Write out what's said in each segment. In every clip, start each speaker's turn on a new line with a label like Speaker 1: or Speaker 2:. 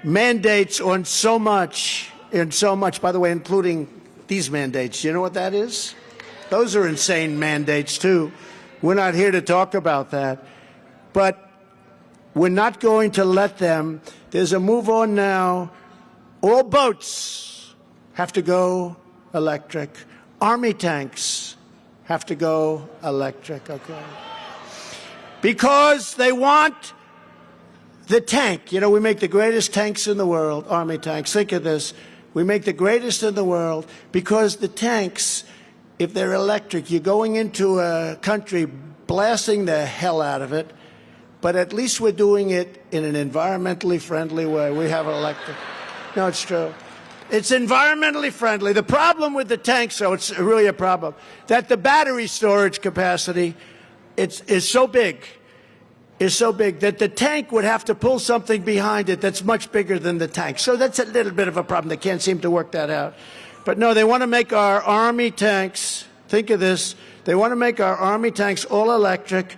Speaker 1: mandates on so much, by the way, including these mandates. You know what that is? Those are insane mandates, too. We're not here to talk about that. But we're not going to let them. There's a move on now. All boats have to go electric. Army tanks have to go electric, okay? Because they want the tank. You know, we make the greatest tanks in the world, Army tanks. Think of this. We make the greatest in the world because the tanks, if they're electric, you're going into a country blasting the hell out of it, but at least we're doing it in an environmentally friendly way. We have electric. No, it's true. It's environmentally friendly. The problem with the tanks, though, it's really a problem, that the battery storage capacity is so big that the tank would have to pull something behind it that's much bigger than the tank. So that's a little bit of a problem. They can't seem to work that out. But no, they want to make our Army tanks, think of this, they want to make our Army tanks all electric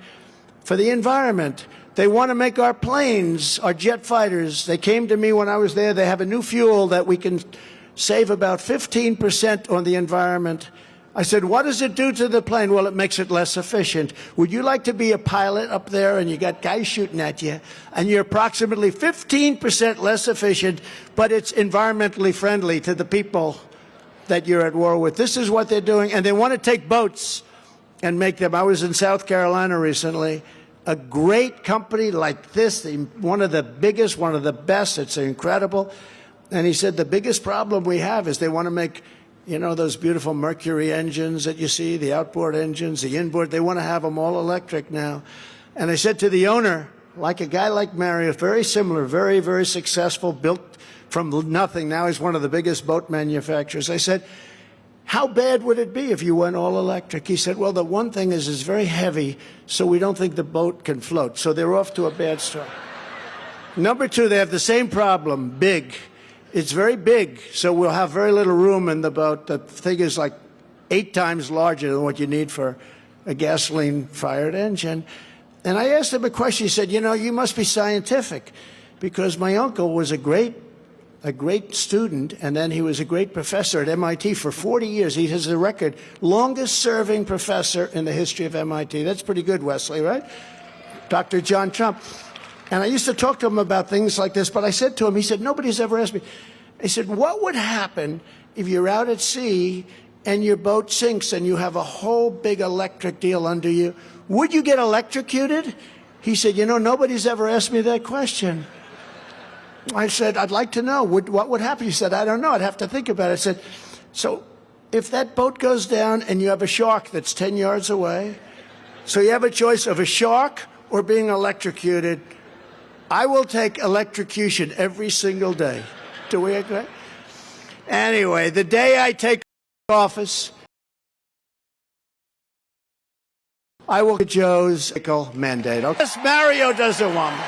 Speaker 1: for the environment. They want to make our planes, our jet fighters. They came to me when I was there. They have a new fuel that we can save about 15% on the environment. I said, what does it do to the plane? Well, it makes it less efficient. Would you like to be a pilot up there and you got guys shooting at you and you're approximately 15% less efficient, but it's environmentally friendly to the people that you're at war with? This is what they're doing. And they want to take boats and make them. I was in South Carolina recently. A great company like this, one of the biggest, one of the best. It's incredible. And he said the biggest problem we have is they want to make, you know, those beautiful Mercury engines that you see, the outboard engines, the inboard, they want to have them all electric now. And I said to the owner, like a guy like Marriott, very similar, very, very successful, built from nothing. Now he's one of the biggest boat manufacturers. I said, how bad would it be if you went all electric? He said, well, the one thing is it's very heavy, so we don't think the boat can float. So they're off to a bad start. Number two, they have the same problem, big. It's very big, so we'll have very little room in the boat. The thing is like 8 times larger than what you need for a gasoline-fired engine. And I asked him a question. He said, you know, you must be scientific, because my uncle was a great student, and then he was a great professor at MIT for 40 years. He has the record, longest-serving professor in the history of MIT. That's pretty good, Wesley, right? Dr. John Trump. And I used to talk to him about things like this, but I said to him, he said, nobody's ever asked me. I said, what would happen if you're out at sea and your boat sinks and you have a whole big electric deal under you? Would you get electrocuted? He said, you know, nobody's ever asked me that question. I said, I'd like to know. What would happen? He said, I don't know. I'd have to think about it. I said, so if that boat goes down and you have a shark that's 10 yards away, so you have a choice of a shark or being electrocuted, I will take electrocution every single day. Do we agree? Anyway, the day I take office, I will get Joe's mandate. Okay? Mario doesn't want me.